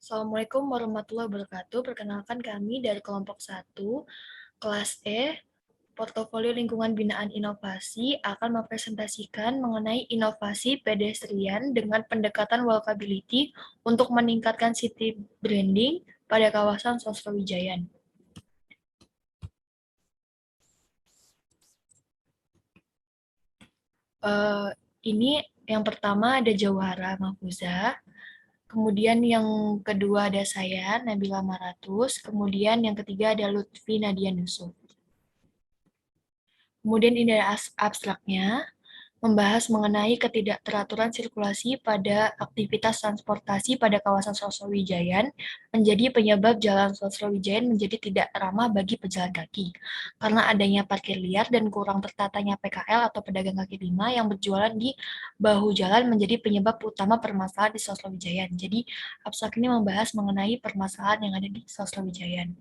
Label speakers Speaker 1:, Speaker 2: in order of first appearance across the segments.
Speaker 1: Assalamualaikum warahmatullahi wabarakatuh. Perkenalkan kami dari kelompok 1, kelas E, Portofolio Lingkungan Binaan Inovasi akan mempresentasikan mengenai inovasi pedestrian dengan pendekatan walkability untuk meningkatkan city branding pada kawasan Sosrawijayan. Ini yang pertama ada Jawahara Mahfuza, kemudian yang kedua ada saya, Nabila Maratus, kemudian yang ketiga ada Lutfi Nadia Nusuf. Kemudian ini ada abstraknya, membahas mengenai ketidakteraturan sirkulasi pada aktivitas transportasi pada kawasan Sosrawijayan menjadi penyebab jalan Sosrawijayan menjadi tidak ramah bagi pejalan kaki. Karena adanya parkir liar dan kurang tertatanya PKL atau pedagang kaki lima yang berjualan di bahu jalan menjadi penyebab utama permasalahan di Sosrawijayan. Jadi, abstrak ini membahas mengenai permasalahan yang ada di Sosrawijayan.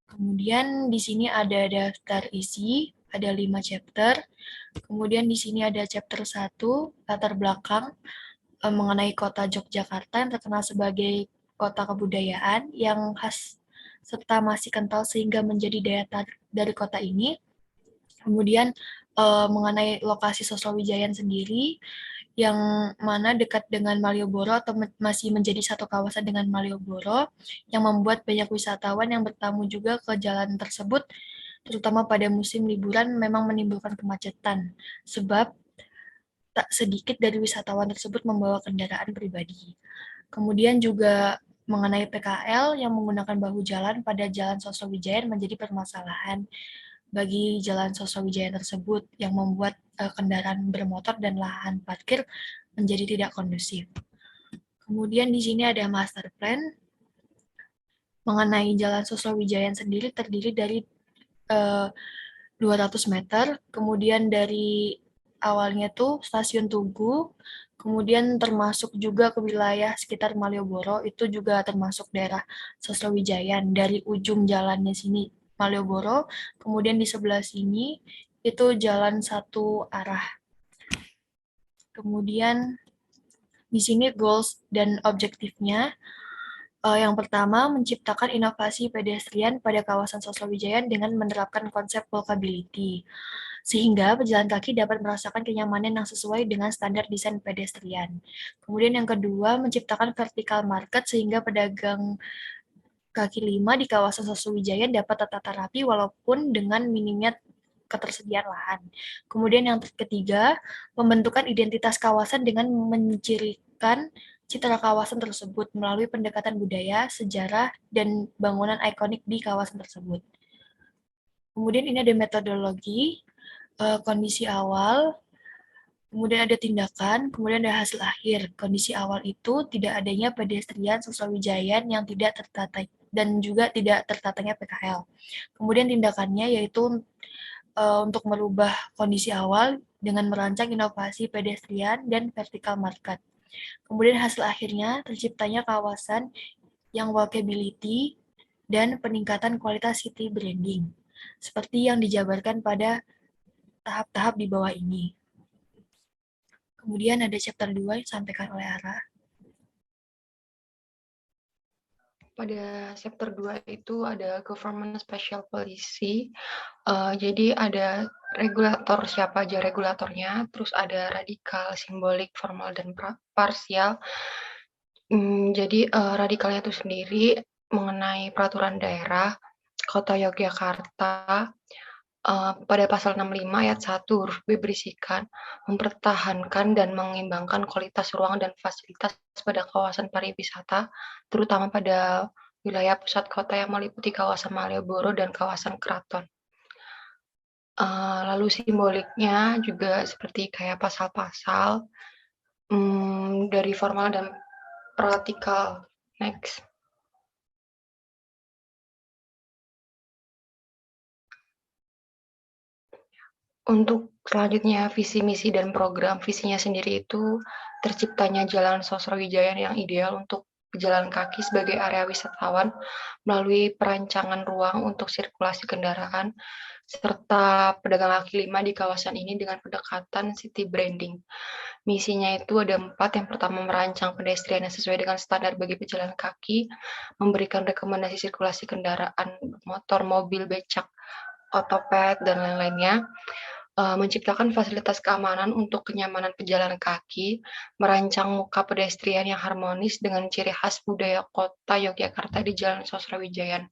Speaker 1: Kemudian di sini ada daftar isi, ada 5 chapter. Kemudian di sini ada chapter 1, latar belakang mengenai kota Yogyakarta yang terkenal sebagai kota kebudayaan yang khas serta masih kental sehingga menjadi daya tarik dari kota ini. Kemudian mengenai lokasi Sosrawijayan sendiri, yang mana dekat dengan Malioboro atau masih menjadi satu kawasan dengan Malioboro, yang membuat banyak wisatawan yang bertamu juga ke jalan tersebut, terutama pada musim liburan memang menimbulkan kemacetan, sebab tak sedikit dari wisatawan tersebut membawa kendaraan pribadi. Kemudian juga mengenai PKL yang menggunakan bahu jalan pada Jalan Sosrawijayan menjadi permasalahan bagi Jalan Sosrawijayan tersebut yang membuat kendaraan bermotor dan lahan parkir menjadi tidak kondusif. Kemudian di sini ada master plan mengenai Jalan Sosrawijayan sendiri terdiri dari 200 meter, kemudian dari awalnya tuh stasiun Tugu, kemudian termasuk juga ke wilayah sekitar Malioboro, itu juga termasuk daerah Sosrawijayan. Dari ujung jalannya sini Malioboro, kemudian di sebelah sini itu jalan satu arah. Kemudian di sini goals dan objektifnya. Yang pertama, menciptakan inovasi pedestrian pada kawasan Sosrawijayan dengan menerapkan konsep walkability, sehingga pejalan kaki dapat merasakan kenyamanan yang sesuai dengan standar desain pedestrian. Kemudian yang kedua, menciptakan vertical market sehingga pedagang kaki lima di kawasan Sosrawijayan dapat tertata rapi walaupun dengan minimnya ketersediaan lahan. Kemudian yang ketiga, pembentukan identitas kawasan dengan mencirikan citra kawasan tersebut melalui pendekatan budaya, sejarah, dan bangunan ikonik di kawasan tersebut. Kemudian ini ada metodologi, kondisi awal, kemudian ada tindakan, kemudian ada hasil akhir. Kondisi awal itu tidak adanya pedestrian Sosrawijayan yang tidak tertata dan juga tidak tertatanya PKL. Kemudian tindakannya yaitu untuk merubah kondisi awal dengan merancang inovasi pedestrian dan vertical market. Kemudian hasil akhirnya terciptanya kawasan yang walkability dan peningkatan kualitas city branding, seperti yang dijabarkan pada tahap-tahap di bawah ini. Kemudian ada chapter 2 yang disampaikan oleh Ara.
Speaker 2: Pada chapter 2 itu ada government special policy. Jadi ada regulator, siapa aja regulatornya, terus ada radikal, simbolik, formal, dan parsial. Jadi radikalnya itu sendiri mengenai peraturan daerah Kota Yogyakarta, pada pasal 65 ayat 1 huruf B berisikan mempertahankan dan mengimbangkan kualitas ruang dan fasilitas pada kawasan pariwisata, terutama pada wilayah pusat kota yang meliputi kawasan Malioboro dan kawasan Keraton. Lalu simboliknya juga seperti kayak pasal-pasal dari formal dan praktikal. Next. Untuk selanjutnya visi misi dan program, visinya sendiri itu terciptanya jalan Sosrawijayan yang ideal untuk pejalan kaki sebagai area wisatawan melalui perancangan ruang untuk sirkulasi kendaraan, serta pedagang kaki lima di kawasan ini dengan pendekatan city branding. Misinya itu ada 4. Yang pertama, merancang pedestrian yang sesuai dengan standar bagi pejalan kaki, memberikan rekomendasi sirkulasi kendaraan motor, mobil, becak, otopet, dan lain-lainnya, menciptakan fasilitas keamanan untuk kenyamanan pejalan kaki, merancang muka pedestrian yang harmonis dengan ciri khas budaya kota Yogyakarta di Jalan Sosrawijayan.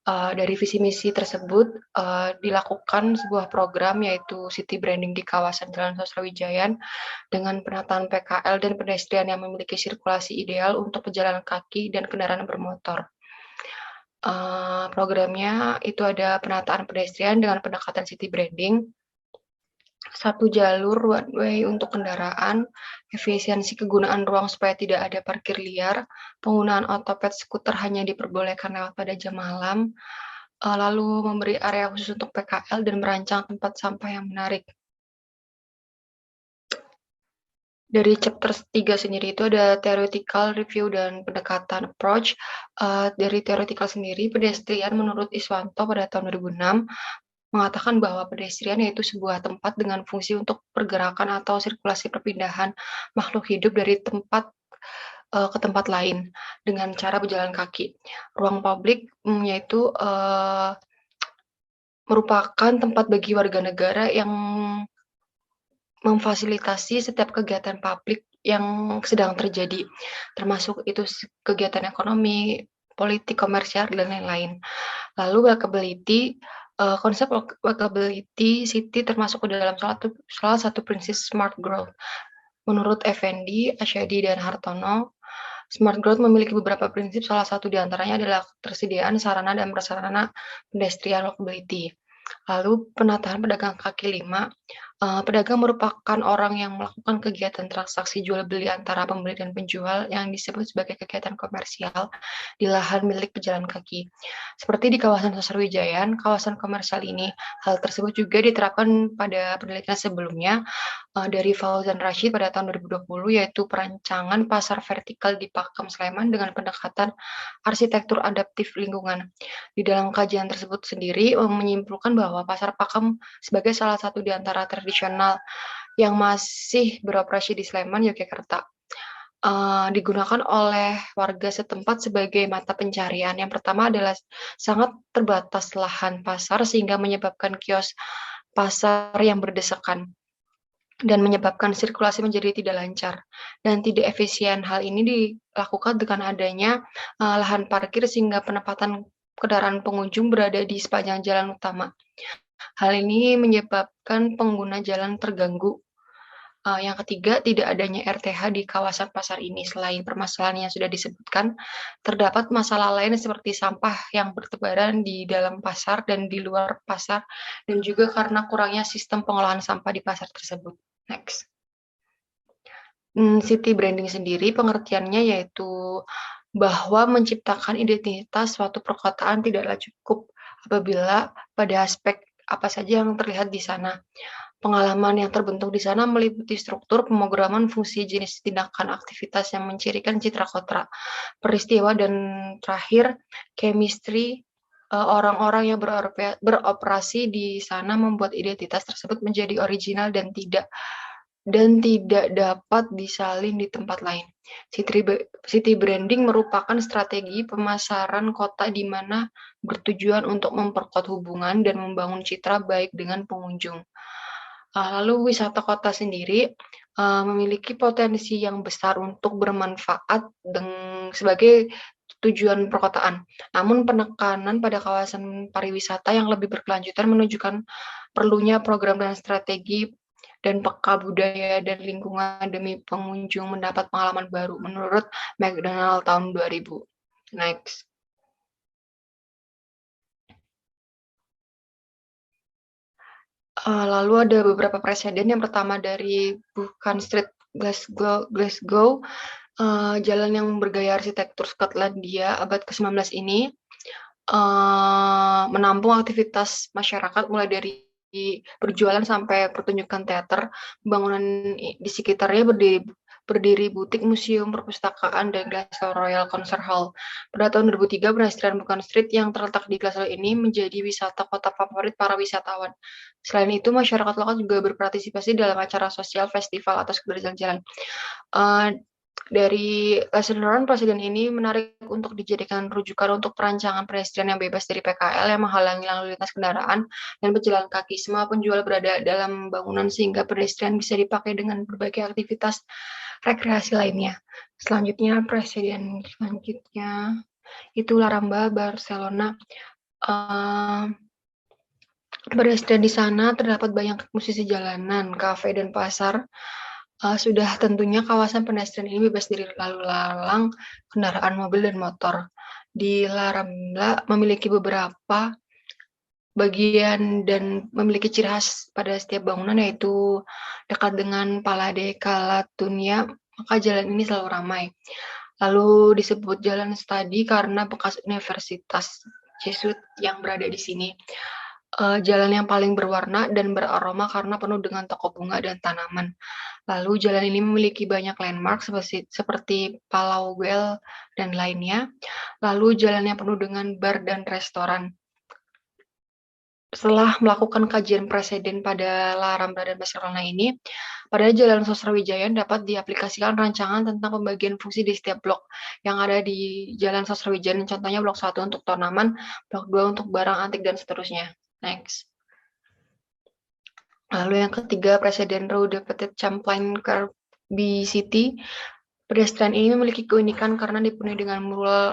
Speaker 2: Dari visi misi tersebut dilakukan sebuah program yaitu city branding di kawasan Jalan Sosrawijayan dengan penataan PKL dan pedestrian yang memiliki sirkulasi ideal untuk pejalan kaki dan kendaraan bermotor. Programnya itu ada penataan pedestrian dengan pendekatan city branding, 1 jalur one way untuk kendaraan, efisiensi kegunaan ruang supaya tidak ada parkir liar, penggunaan otopet skuter hanya diperbolehkan lewat pada jam malam, lalu memberi area khusus untuk PKL dan merancang tempat sampah yang menarik. Dari chapter 3 sendiri itu ada theoretical review dan pendekatan approach. Dari theoretical sendiri, pedestrian menurut Iswanto pada tahun 2006 mengatakan bahwa pedestrian yaitu sebuah tempat dengan fungsi untuk pergerakan atau sirkulasi perpindahan makhluk hidup dari tempat ke tempat lain dengan cara berjalan kaki. Ruang publik yaitu merupakan tempat bagi warga negara yang memfasilitasi setiap kegiatan publik yang sedang terjadi, termasuk itu kegiatan ekonomi, politik, komersial, dan lain-lain. Lalu walkability, konsep walkability city termasuk ke dalam salah satu prinsip smart growth. Menurut Effendi, Asyadi, dan Hartono, smart growth memiliki beberapa prinsip, salah satu di antaranya adalah ketersediaan sarana dan prasarana pedestrian walkability. Lalu penataan pedagang kaki lima, pedagang merupakan orang yang melakukan kegiatan transaksi jual beli antara pembeli dan penjual yang disebut sebagai kegiatan komersial di lahan milik pejalan kaki. Seperti di kawasan Sosrawijayan, kawasan komersial ini, hal tersebut juga diterapkan pada penelitian sebelumnya dari Fauzan Rashid pada tahun 2020, yaitu perancangan pasar vertikal di Pakem Sleman dengan pendekatan arsitektur adaptif lingkungan. Di dalam kajian tersebut sendiri menyimpulkan bahwa pasar Pakem sebagai salah satu di antara tradisional yang masih beroperasi di Sleman, Yogyakarta, digunakan oleh warga setempat sebagai mata pencarian. Yang pertama adalah sangat terbatas lahan pasar sehingga menyebabkan kios pasar yang berdesakan dan menyebabkan sirkulasi menjadi tidak lancar dan tidak efisien. Hal ini dilakukan dengan adanya lahan parkir sehingga penempatan kendaraan pengunjung berada di sepanjang jalan utama. Hal ini menyebabkan pengguna jalan terganggu. Yang ketiga, tidak adanya RTH di kawasan pasar ini. Selain permasalahan yang sudah disebutkan, terdapat masalah lain seperti sampah yang bertebaran di dalam pasar dan di luar pasar, dan juga karena kurangnya sistem pengolahan sampah di pasar tersebut. Next. City branding sendiri pengertiannya yaitu bahwa menciptakan identitas suatu perkotaan tidaklah cukup apabila pada aspek apa saja yang terlihat di sana. Pengalaman yang terbentuk di sana meliputi struktur, pemrograman, fungsi, jenis tindakan, aktivitas yang mencirikan citra kota, peristiwa, dan terakhir, chemistry orang-orang yang beroperasi di sana membuat identitas tersebut menjadi original dan tidak dapat disalin di tempat lain. City branding merupakan strategi pemasaran kota di mana bertujuan untuk memperkuat hubungan dan membangun citra baik dengan pengunjung. Lalu wisata kota sendiri memiliki potensi yang besar untuk bermanfaat sebagai tujuan perkotaan. Namun penekanan pada kawasan pariwisata yang lebih berkelanjutan menunjukkan perlunya program dan strategi dan peka budaya dan lingkungan demi pengunjung mendapat pengalaman baru menurut McDonald tahun 2000. Next. Lalu ada beberapa presiden. Yang pertama dari Buchan Street, Glasgow, jalan yang bergaya arsitektur Skotlandia abad ke-19 ini menampung aktivitas masyarakat mulai dari berjualan sampai pertunjukan teater. Bangunan di sekitarnya berdiri berdiri butik, museum, perpustakaan, dan Glasgow Royal Concert Hall. Pada tahun 2003, pedestrian Bukan Street yang terletak di Glasgow ini menjadi wisata kota favorit para wisatawan. Selain itu, masyarakat lokal juga berpartisipasi dalam acara sosial, festival, atau sekedar jalan-jalan. Dari lesson learned, presiden ini menarik untuk dijadikan rujukan untuk perancangan pedestrian yang bebas dari PKL yang menghalangi lalu lintas kendaraan dan pejalan kaki. Semua penjual berada dalam bangunan sehingga pedestrian bisa dipakai dengan berbagai aktivitas rekreasi lainnya. Presiden selanjutnya itu Laramba, Barcelona. Pedestrian di sana terdapat banyak musisi jalanan, kafe, dan pasar. Sudah tentunya kawasan pedestrian ini bebas dari lalu lalang kendaraan mobil dan motor. Di Larambla memiliki beberapa bagian dan memiliki ciri khas pada setiap bangunan, yaitu dekat dengan Palade Kalatunia, maka jalan ini selalu ramai. Lalu disebut Jalan Stadi karena bekas Universitas Jesuit yang berada di sini. Jalan yang paling berwarna dan beraroma karena penuh dengan toko bunga dan tanaman. Lalu jalan ini memiliki banyak landmark seperti Palau Well dan lainnya. Lalu jalan yang penuh dengan bar dan restoran. Setelah melakukan kajian preseden pada Larambla dan Barcelona ini, pada Jalan Sosrawijayan dapat diaplikasikan rancangan tentang pembagian fungsi di setiap blok yang ada di Jalan Sosrawijayan. Contohnya blok 1 untuk tanaman, blok 2 untuk barang antik, dan seterusnya. Next. Lalu yang ketiga, Presiden Road de Petit Champlain Kirby City. Pedestrian ini memiliki keunikan karena dipenuhi dengan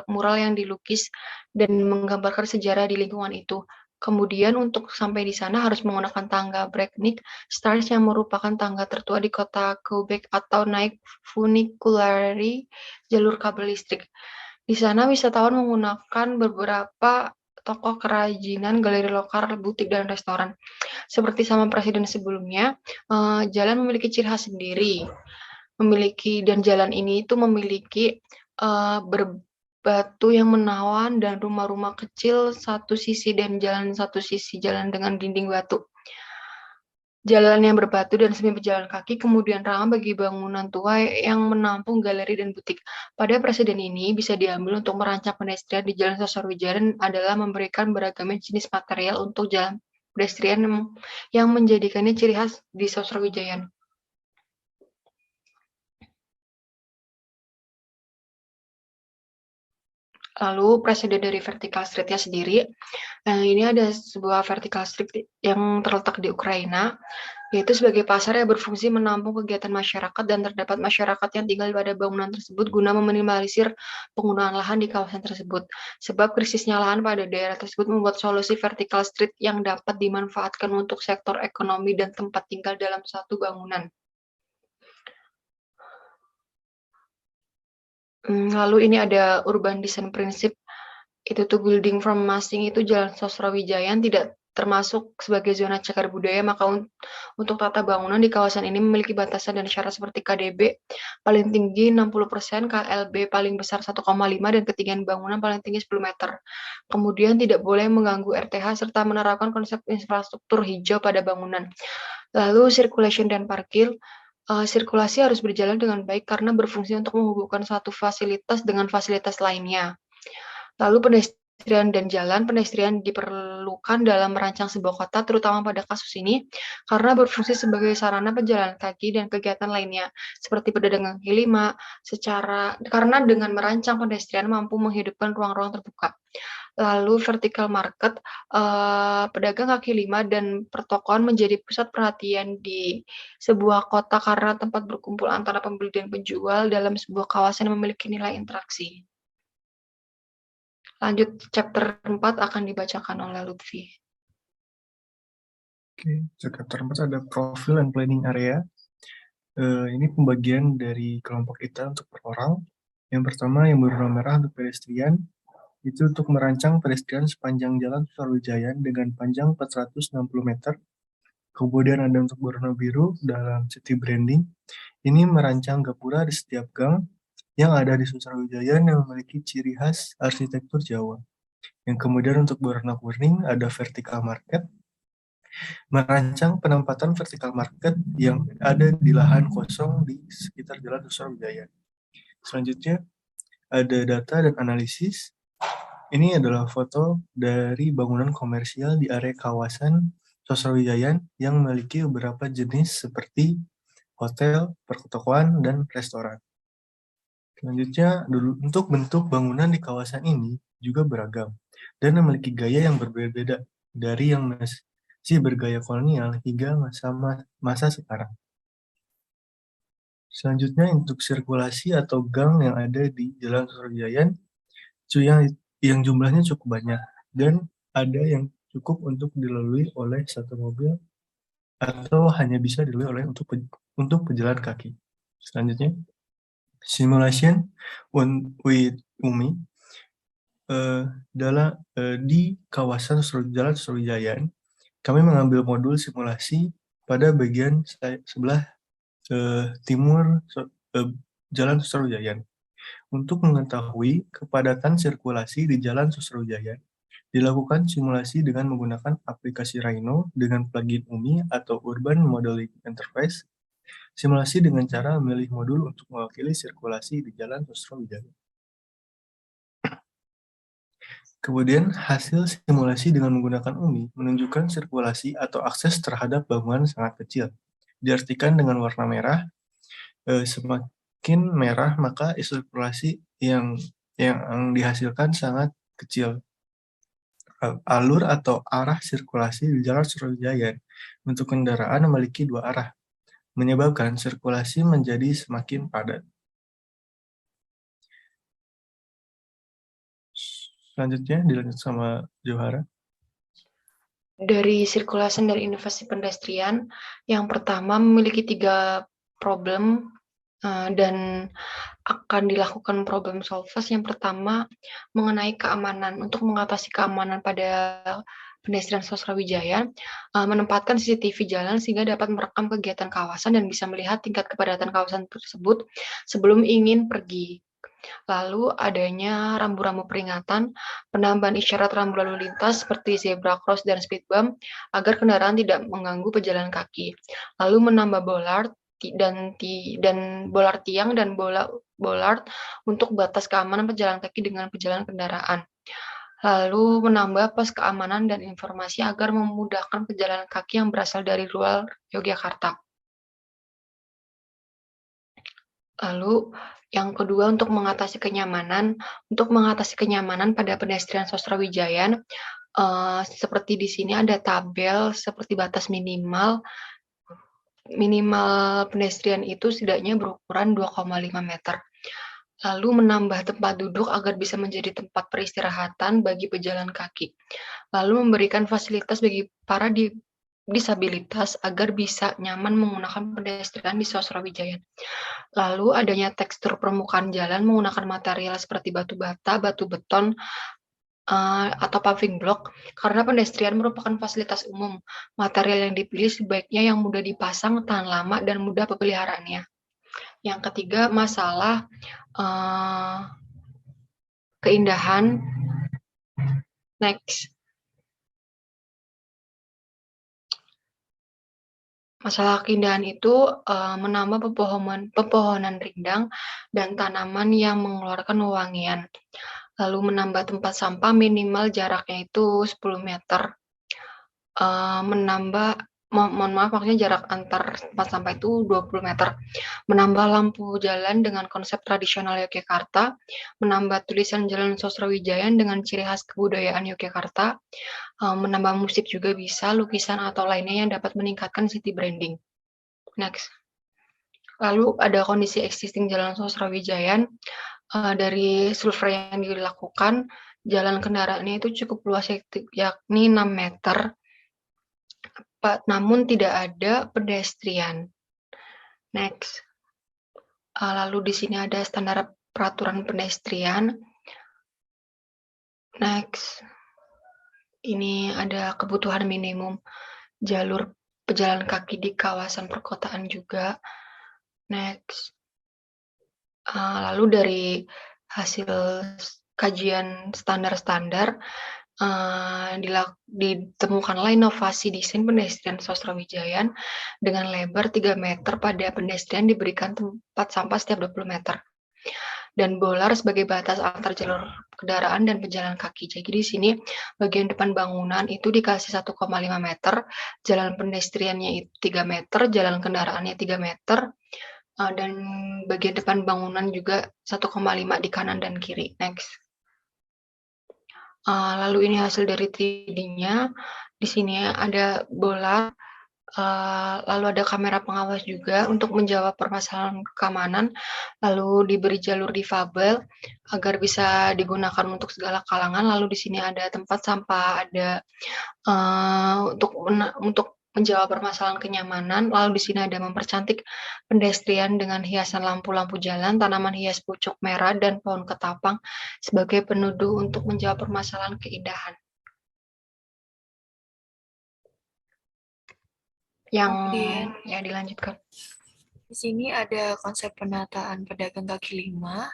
Speaker 2: mural yang dilukis dan menggambarkan sejarah di lingkungan itu. Kemudian untuk sampai di sana harus menggunakan tangga Breakneck Stairs yang merupakan tangga tertua di kota Quebec atau naik funiculari jalur kabel listrik. Di sana wisatawan menggunakan beberapa toko kerajinan, galeri lokal, butik, dan restoran. Seperti sama presiden sebelumnya, jalan memiliki ciri khas sendiri. Dan jalan ini itu memiliki berbatu yang menawan dan rumah-rumah kecil satu sisi dan jalan satu sisi jalan dengan dinding batu. Jalan yang berbatu dan semi pejalan kaki kemudian ramah bagi bangunan tua yang menampung galeri dan butik. Pada presiden ini bisa diambil untuk merancang pedestrian di Jalan Sosrawijayan adalah memberikan beragam jenis material untuk jalan pedestrian yang menjadikannya ciri khas di Sosrawijayan. Lalu presiden dari vertical street-nya sendiri, ini ada sebuah vertical street yang terletak di Ukraina, yaitu sebagai pasar yang berfungsi menampung kegiatan masyarakat dan terdapat masyarakat yang tinggal pada bangunan tersebut guna meminimalisir penggunaan lahan di kawasan tersebut. Sebab krisisnya lahan pada daerah tersebut membuat solusi vertical street yang dapat dimanfaatkan untuk sektor ekonomi dan tempat tinggal dalam satu bangunan. Lalu ini ada urban design prinsip, itu tuh building from massing itu Jalan Sosrawijayan tidak termasuk sebagai zona cagar budaya, maka untuk tata bangunan di kawasan ini memiliki batasan dan syarat seperti KDB paling tinggi 60%, KLB paling besar 1,5, dan ketinggian bangunan paling tinggi 10 meter. Kemudian tidak boleh mengganggu RTH serta menerapkan konsep infrastruktur hijau pada bangunan. Lalu circulation dan parkir. Sirkulasi harus berjalan dengan baik karena berfungsi untuk menghubungkan satu fasilitas dengan fasilitas lainnya. Lalu pedestrian diperlukan dalam merancang sebuah kota, terutama pada kasus ini, karena berfungsi sebagai sarana pejalan kaki dan kegiatan lainnya, seperti pedagang kaki lima, karena dengan merancang pedestrian mampu menghidupkan ruang-ruang terbuka. Lalu vertical market, pedagang kaki lima dan pertokoan menjadi pusat perhatian di sebuah kota karena tempat berkumpul antara pembeli dan penjual dalam sebuah kawasan yang memiliki nilai interaksi. Lanjut, chapter 4 akan dibacakan oleh Lutfi.
Speaker 3: Oke, chapter 4 ada profil and planning area. Ini pembagian dari kelompok kita untuk per orang. Yang pertama yang berwarna merah untuk pedestrian, itu untuk merancang pedestrian sepanjang Jalan Sosrawijayan dengan panjang 460 meter. Kemudian ada untuk berwarna biru dalam city branding. Ini merancang gapura di setiap gang yang ada di Sosrawijayan yang memiliki ciri khas arsitektur Jawa. Yang kemudian untuk berwarna kuning ada vertical market. Merancang penempatan vertikal market yang ada di lahan kosong di sekitar Jalan Sosrawijaya. Selanjutnya, ada data dan analisis. Ini adalah foto dari bangunan komersial di area kawasan Sosrawijayan yang memiliki beberapa jenis seperti hotel, pertokoan, dan restoran. Selanjutnya, untuk bentuk bangunan di kawasan ini juga beragam dan memiliki gaya yang berbeda-beda dari yang masih bergaya kolonial hingga masa sekarang. Selanjutnya, untuk sirkulasi atau gang yang ada di Jalan Sosrawijayan, yang jumlahnya cukup banyak dan ada yang cukup untuk dilalui oleh satu mobil atau hanya bisa dilalui oleh untuk pejalan kaki. Selanjutnya, simulation with Umi di kawasan Jalan Sriwijaya. Kami mengambil modul simulasi pada bagian sebelah timur Jalan Sriwijaya. Untuk mengetahui kepadatan sirkulasi di Jalan Sosrawijaya, dilakukan simulasi dengan menggunakan aplikasi Rhino dengan plugin UMI atau Urban Modeling Interface, simulasi dengan cara memilih modul untuk mewakili sirkulasi di Jalan Sosrawijaya. Kemudian, hasil simulasi dengan menggunakan UMI menunjukkan sirkulasi atau akses terhadap bangunan sangat kecil. Diartikan dengan warna merah, semakin merah maka sirkulasi yang dihasilkan sangat kecil. Alur atau arah sirkulasi di Jalan Sriwijaya untuk kendaraan memiliki dua arah, menyebabkan sirkulasi menjadi semakin padat. Selanjutnya dilanjut sama Johara.
Speaker 2: Dari sirkulasi dari inovasi pedestrian, yang pertama memiliki 3 problem dan akan dilakukan problem solvers. Yang pertama mengenai keamanan. Untuk mengatasi keamanan pada pedestrian Sosrawijaya, menempatkan CCTV jalan sehingga dapat merekam kegiatan kawasan dan bisa melihat tingkat kepadatan kawasan tersebut sebelum ingin pergi. Lalu adanya rambu-rambu peringatan, penambahan isyarat rambu lalu lintas seperti zebra cross dan speed bump agar kendaraan tidak mengganggu pejalan kaki. Lalu menambah bollard dan bollard tiang dan bollard untuk batas keamanan pejalan kaki dengan pejalan kendaraan. Lalu menambah pos keamanan dan informasi agar memudahkan pejalan kaki yang berasal dari luar Yogyakarta. Lalu yang kedua untuk mengatasi kenyamanan pada pedestrian Sosrawijaya, seperti di sini ada tabel seperti batas minimal pedestrian itu setidaknya berukuran 2,5 meter. Lalu menambah tempat duduk agar bisa menjadi tempat peristirahatan bagi pejalan kaki. Lalu memberikan fasilitas bagi para disabilitas agar bisa nyaman menggunakan pedestrian di Sosrawijaya. Lalu adanya tekstur permukaan jalan menggunakan material seperti batu bata, batu beton, atau paving block, karena pedestrian merupakan fasilitas umum. Material yang dipilih sebaiknya yang mudah dipasang, tahan lama, dan mudah pemeliharaannya. Yang ketiga, masalah keindahan. Next. Masalah keindahan itu menambah pepohonan rindang dan tanaman yang mengeluarkan wewangian. Lalu menambah tempat sampah minimal jaraknya itu 10 meter. Mohon maaf, maksudnya jarak antar tempat sampah itu 20 meter. Menambah lampu jalan dengan konsep tradisional Yogyakarta. Menambah tulisan Jalan Sosrawijaya dengan ciri khas kebudayaan Yogyakarta. Menambah musik juga bisa, lukisan atau lainnya yang dapat meningkatkan city branding. Next. Lalu ada kondisi existing Jalan Sosrawijaya. Dari survei yang dilakukan, jalan kendaraannya itu cukup luas, yakni 6 meter, namun tidak ada pedestrian. Next. Lalu di sini ada standar peraturan pedestrian. Next. Ini ada kebutuhan minimum jalur pejalan kaki di kawasan perkotaan juga. Next. Lalu dari hasil kajian standar-standar, ditemukanlah inovasi desain pedestrian Sosrawijayan dengan lebar 3 meter pada pedestrian diberikan tempat sampah setiap 20 meter. Dan bolar sebagai batas antar jalur kendaraan dan pejalan kaki. Jadi di sini bagian depan bangunan itu dikasih 1,5 meter, jalan pedestriannya itu 3 meter, jalan kendaraannya 3 meter, dan bagian depan bangunan juga 1,5 di kanan dan kiri. Next. Lalu ini hasil dari 3D-nya. Di sini ada bola, lalu ada kamera pengawas juga untuk menjawab permasalahan keamanan, lalu diberi jalur difabel agar bisa digunakan untuk segala kalangan. Lalu di sini ada tempat sampah, ada untuk menjawab permasalahan kenyamanan. Lalu di sini ada mempercantik pedestrian dengan hiasan lampu-lampu jalan, tanaman hias pucuk merah, dan pohon ketapang sebagai penuduh untuk menjawab permasalahan keindahan.
Speaker 1: Kemudian,
Speaker 2: Ya dilanjutkan.
Speaker 1: di sini ada konsep penataan pedagang kaki lima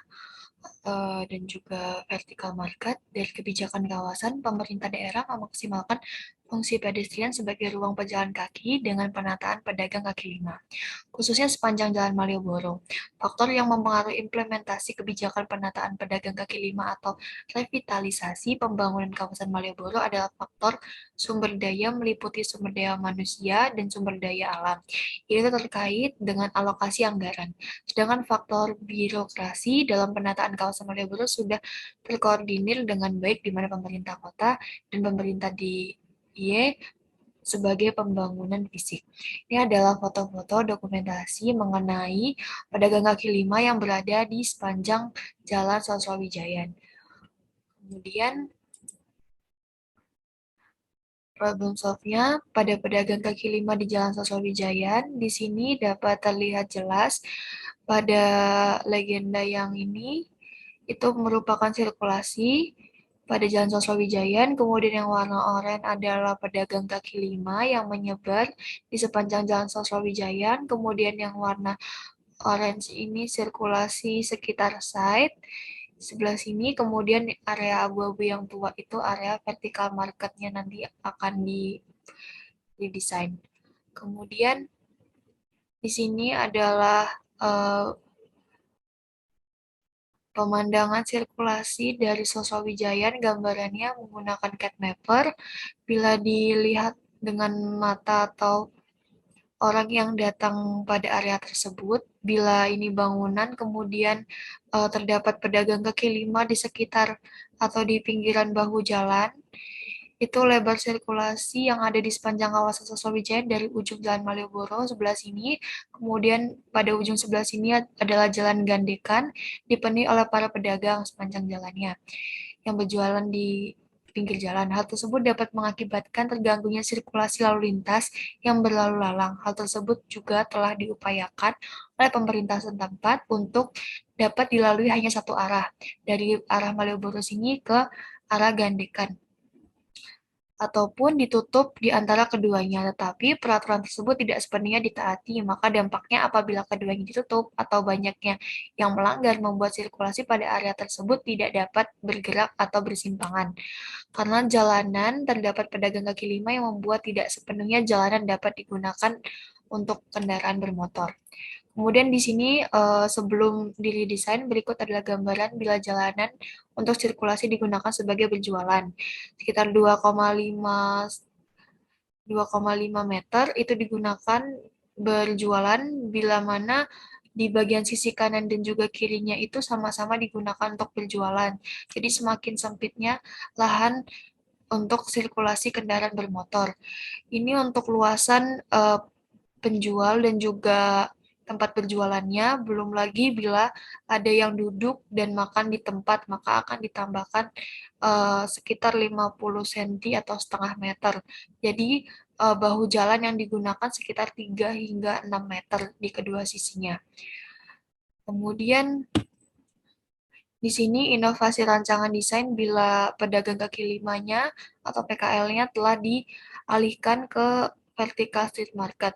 Speaker 1: dan juga vertical market. Dari kebijakan kawasan, pemerintah daerah memaksimalkan fungsi pedestrian sebagai ruang pejalan kaki dengan penataan pedagang kaki lima, khususnya sepanjang Jalan Malioboro. Faktor yang mempengaruhi implementasi kebijakan penataan pedagang kaki lima atau revitalisasi pembangunan kawasan Malioboro adalah faktor sumber daya meliputi sumber daya manusia dan sumber daya alam. Itu terkait dengan alokasi anggaran. Sedangkan faktor birokrasi dalam penataan kawasan Malioboro sudah terkoordinir dengan baik di mana pemerintah kota dan pemerintah DIY sebagai pembangunan fisik. Ini adalah foto-foto dokumentasi mengenai pedagang kaki lima yang berada di sepanjang Jalan Sosrawijayan. Kemudian problem solve-nya pada pedagang kaki lima di Jalan Sosrawijayan, di sini dapat terlihat jelas pada legenda yang ini itu merupakan sirkulasi pada Jalan Sosrawijayan, kemudian yang warna oranye adalah pedagang kaki lima yang menyebar di sepanjang Jalan Sosrawijayan, kemudian yang warna orange ini sirkulasi sekitar site, sebelah sini, kemudian area abu-abu yang tua itu area vertical marketnya nanti akan didesain. Kemudian di sini adalah pemandangan sirkulasi dari Sosrawijayan, gambarannya menggunakan cat mapper. Bila dilihat dengan mata atau orang yang datang pada area tersebut, bila ini bangunan, kemudian terdapat pedagang kaki lima di sekitar atau di pinggiran bahu jalan, itu lebar sirkulasi yang ada di sepanjang kawasan Sosrawijayan dari ujung Jalan Malioboro sebelah sini, kemudian pada ujung sebelah sini adalah Jalan Gandekan, dipenuhi oleh para pedagang sepanjang jalannya yang berjualan di pinggir jalan. Hal tersebut dapat mengakibatkan terganggunya sirkulasi lalu lintas yang berlalu lalang. Hal tersebut juga telah diupayakan oleh pemerintah setempat untuk dapat dilalui hanya satu arah, dari arah Malioboro sini ke arah Gandekan, ataupun ditutup di antara keduanya, tetapi peraturan tersebut tidak sepenuhnya ditaati, maka dampaknya apabila keduanya ditutup atau banyaknya yang melanggar membuat sirkulasi pada area tersebut tidak dapat bergerak atau bersimpangan. Karena jalanan terdapat pedagang kaki lima yang membuat tidak sepenuhnya jalanan dapat digunakan untuk kendaraan bermotor. Kemudian di sini sebelum diredesain berikut adalah gambaran bila jalanan untuk sirkulasi digunakan sebagai berjualan. Sekitar 2,5 meter itu digunakan berjualan bila mana di bagian sisi kanan dan juga kirinya itu sama-sama digunakan untuk berjualan. Jadi semakin sempitnya lahan untuk sirkulasi kendaraan bermotor. Ini untuk luasan penjual dan juga tempat berjualannya, belum lagi bila ada yang duduk dan makan di tempat, maka akan ditambahkan sekitar 50 cm atau setengah meter. Jadi bahu jalan yang digunakan sekitar 3 hingga 6 meter di kedua sisinya. Kemudian di sini inovasi rancangan desain bila pedagang kaki limanya atau PKL-nya telah dialihkan ke vertical street market,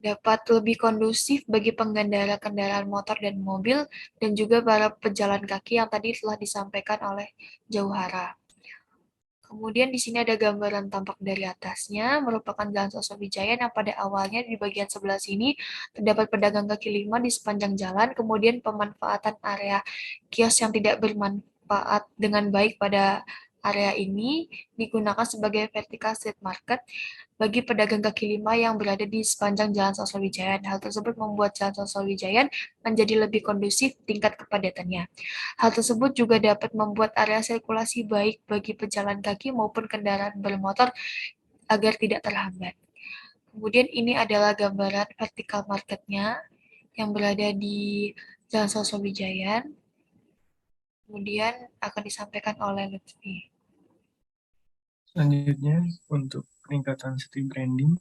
Speaker 1: dapat lebih kondusif bagi pengendara kendaraan motor dan mobil dan juga para pejalan kaki yang tadi telah disampaikan oleh Jauhara. Kemudian di sini ada gambaran tampak dari atasnya, merupakan Jalan Sosrowijayan yang pada awalnya di bagian sebelah sini terdapat pedagang kaki lima di sepanjang jalan, kemudian pemanfaatan area kios yang tidak bermanfaat dengan baik pada area ini digunakan sebagai vertical street market bagi pedagang kaki lima yang berada di sepanjang Jalan Sosrowijayan. Hal tersebut membuat Jalan Sosrowijayan menjadi lebih kondusif tingkat kepadatannya. Hal tersebut juga dapat membuat area sirkulasi baik bagi pejalan kaki maupun kendaraan bermotor agar tidak terhambat. Kemudian ini adalah gambaran vertical marketnya yang berada di Jalan Sosrowijayan. Kemudian akan disampaikan oleh Lutfi.
Speaker 3: Selanjutnya, untuk peningkatan city branding,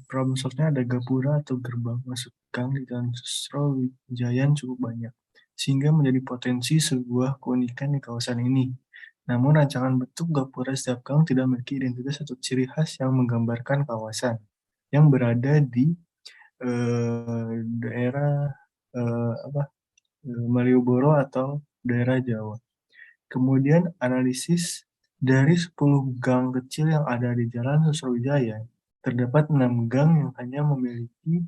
Speaker 3: problem solve-nya ada gapura atau gerbang masuk gang di Jalan Sosrowijayan cukup banyak, sehingga menjadi potensi sebuah keunikan di kawasan ini. Namun, rancangan bentuk gapura setiap gang tidak memiliki identitas atau ciri khas yang menggambarkan kawasan yang berada di daerah Malioboro atau daerah Jawa. Kemudian analisis dari 10 gang kecil yang ada di Jalan Sosrowijaya, terdapat 6 gang yang hanya memiliki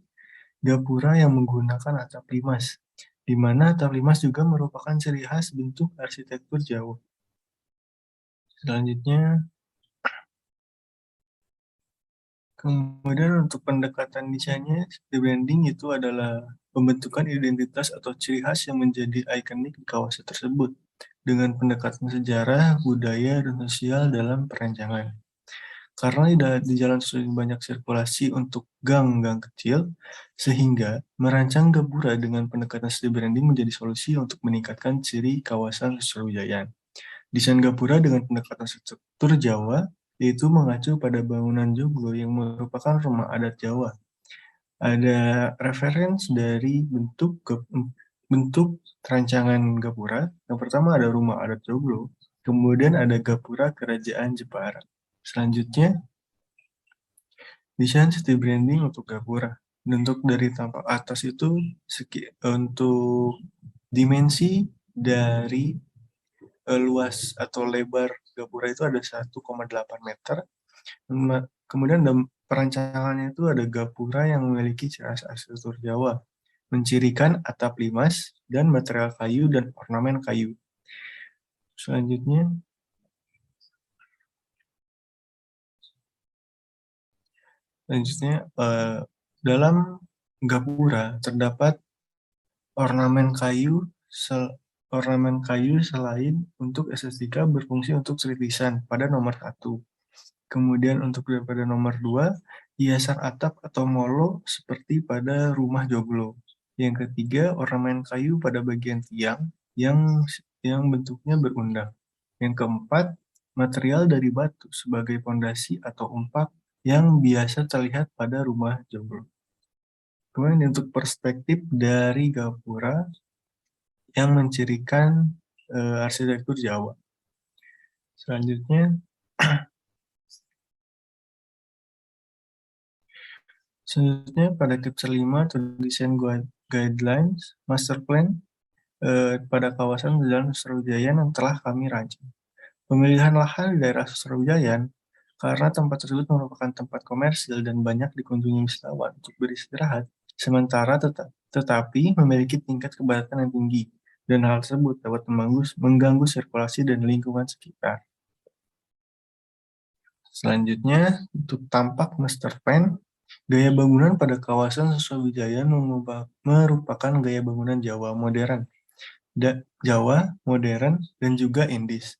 Speaker 3: gapura yang menggunakan atap limas, di mana atap limas juga merupakan ciri khas bentuk arsitektur Jawa. Selanjutnya, kemudian untuk pendekatan desainnya, the branding itu adalah pembentukan identitas atau ciri khas yang menjadi ikonik di kawasan tersebut dengan pendekatan sejarah, budaya, dan sosial dalam perancangan. Karena di jalan banyak sirkulasi untuk gang-gang kecil, sehingga merancang gapura dengan pendekatan city branding menjadi solusi untuk meningkatkan ciri kawasan Sriwijaya. Desain gapura dengan pendekatan struktur Jawa, yaitu mengacu pada bangunan joglo yang merupakan rumah adat Jawa. Ada referensi dari bentuk rancangan gapura. Yang pertama ada rumah adat joglo, kemudian ada gapura kerajaan Jepara. Selanjutnya, desain city branding untuk gapura. Bentuk dari tampak atas itu untuk dimensi dari luas atau lebar gapura itu ada 1,8 meter. Kemudian dalam perancangannya itu ada gapura yang memiliki ciri khas arsitektur Jawa, mencirikan atap limas dan material kayu dan ornamen kayu. Selanjutnya, dalam gapura terdapat ornamen kayu selain untuk estetika berfungsi untuk selitisan pada nomor 1. Kemudian untuk daripada nomor 2, hiasan atap atau molo seperti pada rumah joglo. Yang ketiga, ornamen kayu pada bagian tiang yang bentuknya berundang. Yang keempat, material dari batu sebagai fondasi atau umpak yang biasa terlihat pada rumah joglo. Kemudian untuk perspektif dari gapura yang mencirikan arsitektur Jawa. Selanjutnya, pada chapter 5 atau design guidelines, master plan pada kawasan Jalan Sosrowijayan yang telah kami rancang. Pemilihan lahan di daerah Sosrowijayan karena tempat tersebut merupakan tempat komersil dan banyak dikunjungi wisatawan untuk beristirahat, sementara tetapi memiliki tingkat kepadatan yang tinggi, dan hal tersebut dapat mengganggu sirkulasi dan lingkungan sekitar. Selanjutnya, untuk tampak master plan, gaya bangunan pada kawasan Sosrowijaya merupakan gaya bangunan Jawa modern, dan juga Indis.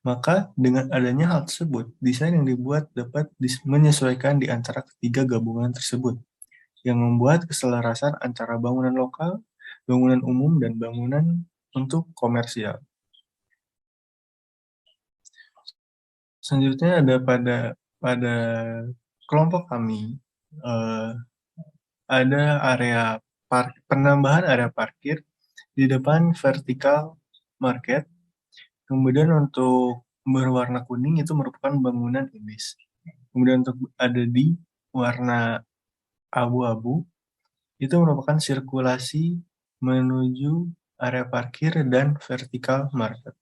Speaker 3: Maka dengan adanya hal tersebut, desain yang dibuat dapat menyesuaikan di antara ketiga gabungan tersebut, yang membuat keselarasan antara bangunan lokal, bangunan umum, dan bangunan untuk komersial. Selanjutnya ada pada kelompok kami ada penambahan area parkir di depan vertical market. Kemudian untuk berwarna kuning itu merupakan bangunan Indis. Kemudian untuk ada di warna abu-abu itu merupakan sirkulasi menuju area parkir dan vertical market.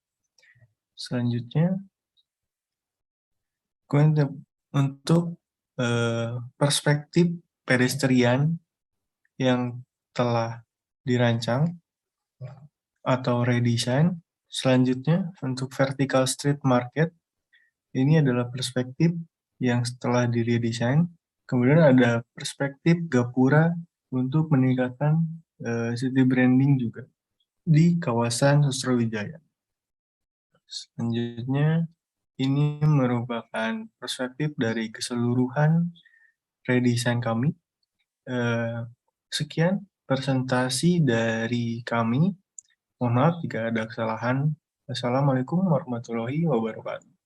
Speaker 3: Selanjutnya Kemudian untuk perspektif pedestrian yang telah dirancang atau redesign. Selanjutnya, untuk vertical street market, ini adalah perspektif yang setelah diredesign. Kemudian ada perspektif gapura untuk meningkatkan city branding juga di kawasan Sosrawijayan. Selanjutnya, ini merupakan perspektif dari keseluruhan redesign kami. Sekian presentasi dari kami. Mohon maaf jika ada kesalahan. Assalamualaikum warahmatullahi wabarakatuh.